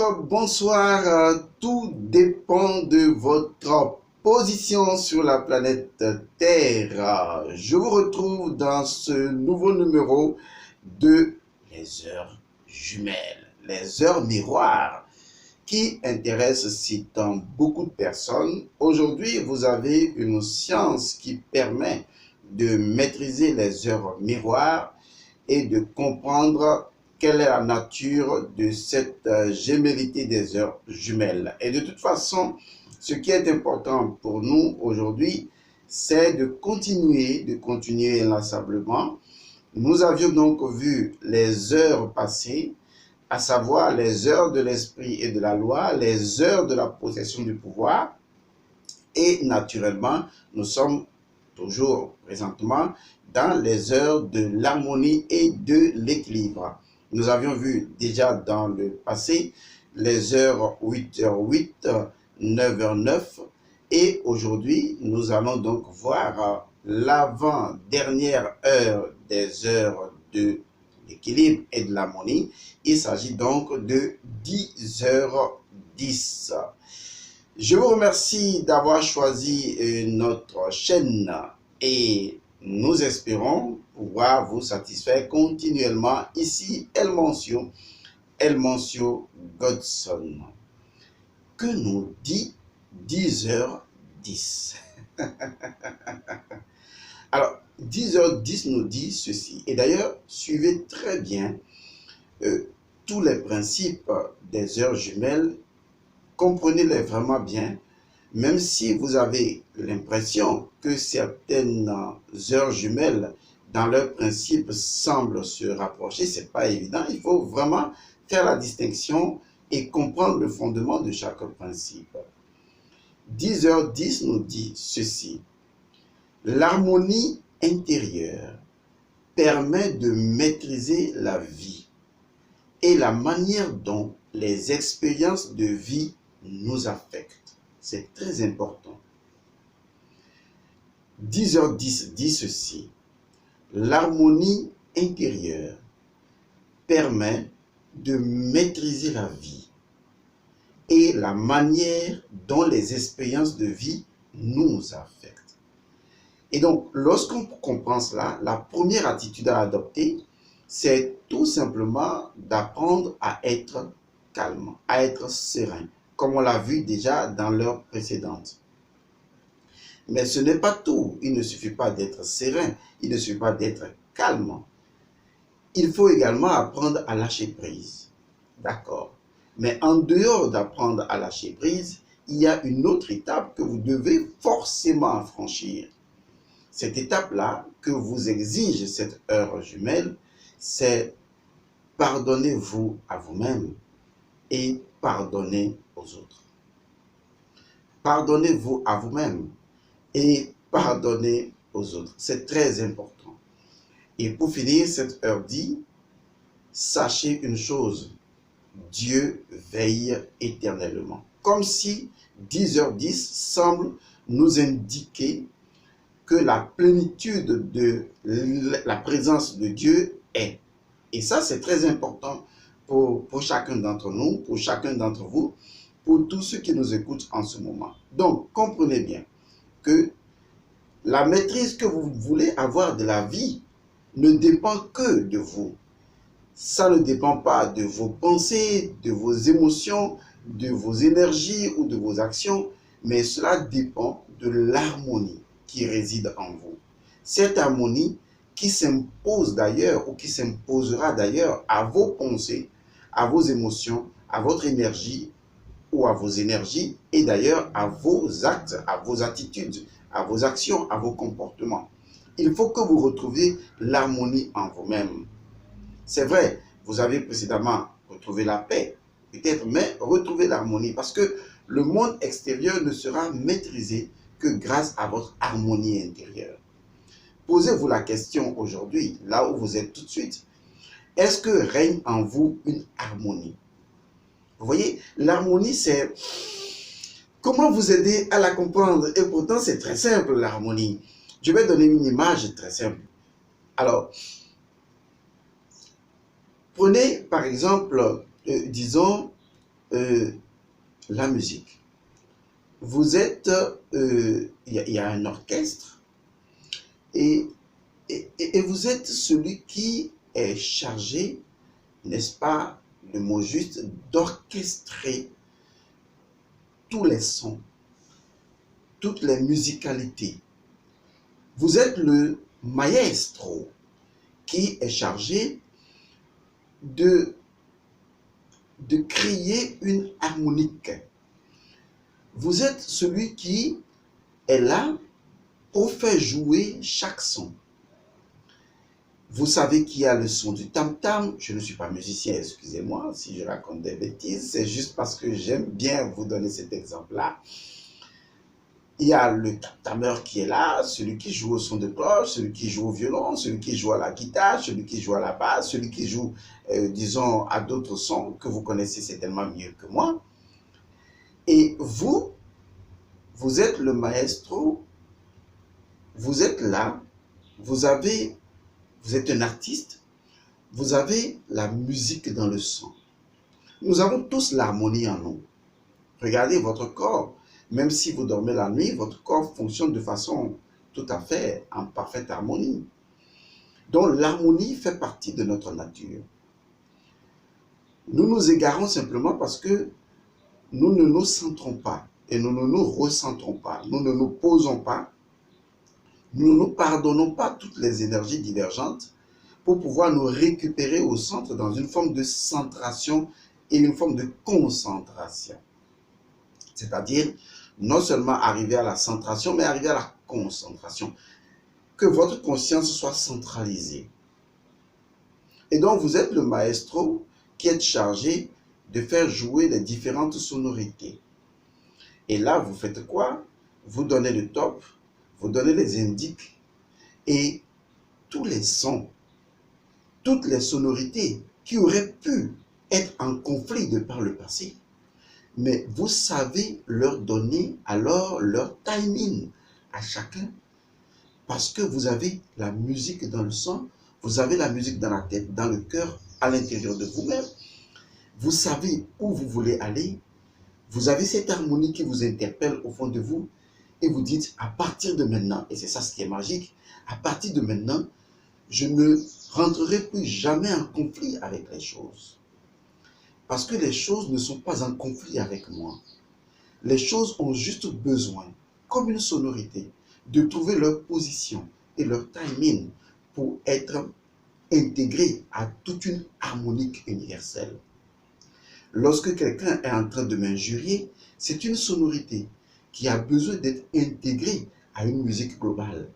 bonsoir. Tout dépend de votre position sur la planète Terre. Je vous retrouve dans ce nouveau numéro de les heures jumelles, les heures miroirs, qui intéresse si tant beaucoup de personnes. Aujourd'hui, vous avez une science qui permet de maîtriser les heures miroirs et de comprendre quelle est la nature de cette gémellité des heures jumelles. Et de toute façon, ce qui est important pour nous aujourd'hui, c'est de continuer inlassablement. Nous avions donc vu les heures passées, à savoir les heures de l'esprit et de la loi, les heures de la possession du pouvoir. Et naturellement, nous sommes toujours présentement dans les heures de l'harmonie et de l'équilibre. Nous avions vu déjà dans le passé les heures 8h08, 9h09 et aujourd'hui nous allons donc voir l'avant-dernière heure des heures de l'équilibre et de l'harmonie. Il s'agit donc de 10h10. Je vous remercie d'avoir choisi notre chaîne et nous espérons pouvoir vous satisfaire continuellement. Ici, Elmancio Godson. Que nous dit 10h10? Alors, 10h10 nous dit ceci. Et d'ailleurs, suivez très bien tous les principes des heures jumelles. Comprenez-les vraiment bien. Même si vous avez l'impression que certaines heures jumelles, dans leur principe, semblent se rapprocher, ce n'est pas évident. Il faut vraiment faire la distinction et comprendre le fondement de chaque principe. 10h10 nous dit ceci. L'harmonie intérieure permet de maîtriser la vie et la manière dont les expériences de vie nous affectent. C'est très important. 10h10 dit ceci. L'harmonie intérieure permet de maîtriser la vie et la manière dont les expériences de vie nous affectent. Et donc, lorsqu'on comprend cela, la première attitude à adopter, c'est tout simplement d'apprendre à être calme, à être serein, comme on l'a vu déjà dans l'heure précédente. Mais ce n'est pas tout. Il ne suffit pas d'être serein, il ne suffit pas d'être calme. Il faut également apprendre à lâcher prise. D'accord. Mais en dehors d'apprendre à lâcher prise, il y a une autre étape que vous devez forcément franchir. Cette étape-là que vous exige cette heure jumelle, c'est pardonnez-vous à vous-même et pardonnez aux autres. Pardonnez-vous à vous-même et pardonnez aux autres. C'est très important. Et pour finir, cette heure dit, sachez une chose, Dieu veille éternellement. Comme si 10h10 semble nous indiquer que la plénitude de la présence de Dieu est. Et ça, c'est très important pour chacun d'entre nous, pour chacun d'entre vous, pour tous ceux qui nous écoutent en ce moment. Donc, comprenez bien que la maîtrise que vous voulez avoir de la vie ne dépend que de vous. Ça ne dépend pas de vos pensées, de vos émotions, de vos énergies ou de vos actions, mais cela dépend de l'harmonie qui réside en vous. Cette harmonie qui s'impose d'ailleurs ou qui s'imposera d'ailleurs à vos pensées, à vos émotions, à votre énergie ou à vos énergies et d'ailleurs à vos actes, à vos attitudes, à vos actions, à vos comportements. Il faut que vous retrouviez l'harmonie en vous-même. C'est vrai, vous avez précédemment retrouvé la paix, peut-être, mais retrouvez l'harmonie parce que le monde extérieur ne sera maîtrisé que grâce à votre harmonie intérieure. Posez-vous la question aujourd'hui, là où vous êtes tout de suite. Est-ce que règne en vous une harmonie? Vous voyez, l'harmonie, c'est comment vous aider à la comprendre. Et pourtant, c'est très simple, l'harmonie. Je vais donner une image très simple. Alors, prenez par exemple, disons, euh, la musique. Vous êtes, y a un orchestre et, et vous êtes celui qui est chargé, n'est-ce pas, le mot juste, d'orchestrer tous les sons, toutes les musicalités. Vous êtes le maestro qui est chargé de créer une harmonique. Vous êtes celui qui est là pour faire jouer chaque son. Vous savez qu'il y a le son du tam-tam. Je ne suis pas musicien, excusez-moi si je raconte des bêtises. C'est juste parce que j'aime bien vous donner cet exemple-là. Il y a le tam-tameur qui est là, celui qui joue au son de cloche, celui qui joue au violon, celui qui joue à la guitare, celui qui joue à la basse, celui qui joue, disons, à d'autres sons que vous connaissez certainement mieux que moi. Et vous, vous êtes le maestro, vous êtes là, vous êtes un artiste, vous avez la musique dans le sang. Nous avons tous l'harmonie en nous. Regardez votre corps. Même si vous dormez la nuit, votre corps fonctionne de façon tout à fait en parfaite harmonie. Donc l'harmonie fait partie de notre nature. Nous nous égarons simplement parce que nous ne nous centrons pas et nous ne nous recentrons pas. Nous ne nous posons pas. Nous ne nous pardonnons pas toutes les énergies divergentes pour pouvoir nous récupérer au centre dans une forme de centration et une forme de concentration. C'est-à-dire, non seulement arriver à la centration, mais arriver à la concentration. Que votre conscience soit centralisée. Et donc, vous êtes le maestro qui est chargé de faire jouer les différentes sonorités. Et là, vous faites quoi? Vous donnez le top, vous donnez les indices et tous les sons, toutes les sonorités qui auraient pu être en conflit de par le passé. Mais vous savez leur donner alors leur timing à chacun parce que vous avez la musique dans le sang, vous avez la musique dans la tête, dans le cœur, à l'intérieur de vous-même. Vous savez où vous voulez aller, vous avez cette harmonie qui vous interpelle au fond de vous et vous dites à partir de maintenant, et c'est ça ce qui est magique, à partir de maintenant, je ne rentrerai plus jamais en conflit avec les choses. Parce que les choses ne sont pas en conflit avec moi. Les choses ont juste besoin, comme une sonorité, de trouver leur position et leur timing pour être intégrées à toute une harmonique universelle. Lorsque quelqu'un est en train de m'injurier, c'est une sonorité qui a besoin d'être intégrée à une musique globale.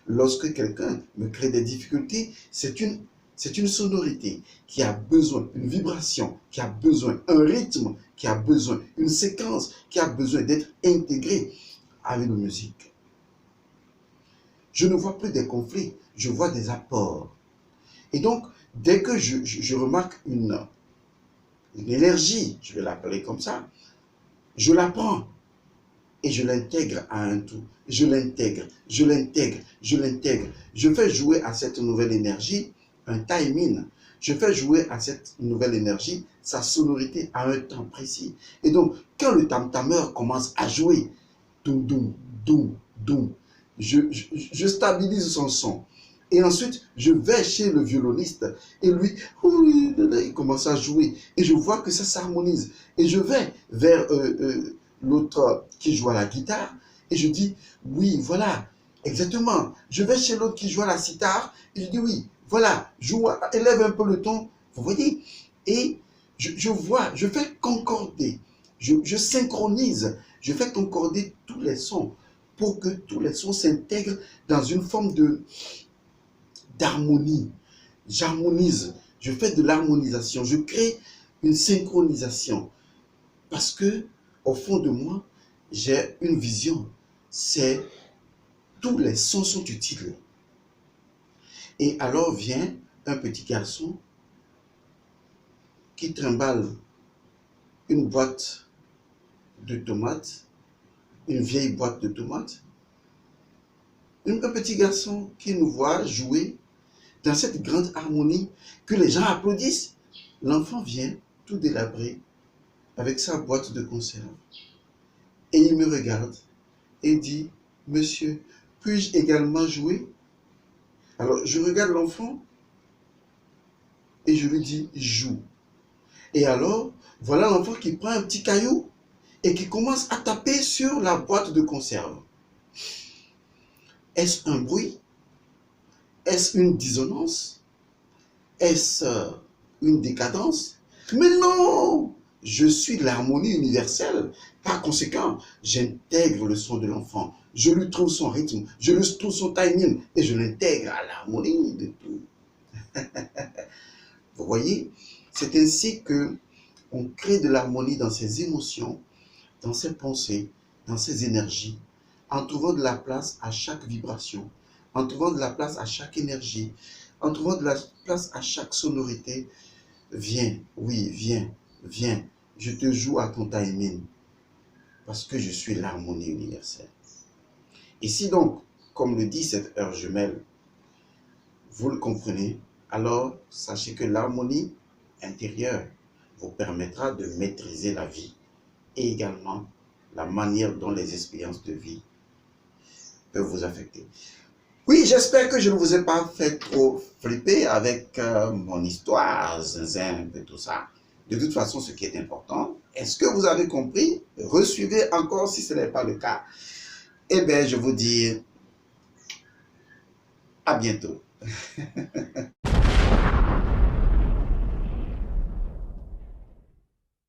Lorsque quelqu'un me crée des difficultés, c'est une sonorité qui a besoin, une vibration, qui a besoin, un rythme, qui a besoin, une séquence, qui a besoin d'être intégrée à une musique. Je ne vois plus des conflits, je vois des apports. Et donc, dès que je remarque une énergie, je vais l'appeler comme ça, je la prends et je l'intègre à un tout. Je l'intègre, je l'intègre, je l'intègre. Je fais jouer à cette nouvelle énergie un timing. Je fais jouer à cette nouvelle énergie sa sonorité à un temps précis. Et donc, quand le tam-tameur commence à jouer, doum, doum, doum, doum, je stabilise son son. Et ensuite, je vais chez le violoniste et lui, il commence à jouer. Et je vois que ça s'harmonise. Et je vais vers l'autre qui joue à la guitare et je dis, oui, voilà, exactement. Je vais chez l'autre qui joue à la sitar et je dis, oui, voilà, élève un peu le ton, vous voyez. Et je vois, je fais concorder, je synchronise, je fais concorder tous les sons pour que tous les sons s'intègrent dans une forme d'harmonie. J'harmonise, je fais de l'harmonisation, je crée une synchronisation. Parce que, au fond de moi, j'ai une vision. C'est tous les sons sont utiles. Et alors vient un petit garçon qui trimballe une boîte de tomates, une vieille boîte de tomates. Un petit garçon qui nous voit jouer dans cette grande harmonie, que les gens applaudissent. L'enfant vient tout délabré avec sa boîte de conserve. Et il me regarde et dit, monsieur, puis-je également jouer? Alors, je regarde l'enfant et je lui dis, joue. Et alors, voilà l'enfant qui prend un petit caillou et qui commence à taper sur la boîte de conserve. Est-ce un bruit? Est-ce une dissonance? Est-ce une décadence? Mais non! Je suis l'harmonie universelle. Par conséquent, j'intègre le son de l'enfant. Je lui trouve son rythme, je lui trouve son timing et je l'intègre à l'harmonie de tout. Vous voyez, c'est ainsi que on crée de l'harmonie dans ses émotions, dans ses pensées, dans ses énergies, en trouvant de la place à chaque vibration, en trouvant de la place à chaque énergie, en trouvant de la place à chaque sonorité. Viens, oui, viens, viens, je te joue à ton timing, parce que je suis l'harmonie universelle. Et si donc, comme le dit cette heure jumelle, vous le comprenez, alors sachez que l'harmonie intérieure vous permettra de maîtriser la vie et également la manière dont les expériences de vie peuvent vous affecter. Oui, j'espère que je ne vous ai pas fait trop flipper avec mon histoire, zinzin, un peu tout ça. De toute façon, ce qui est important, est-ce que vous avez compris? Resuivez encore si ce n'est pas le cas. Eh bien, je vous dis à bientôt.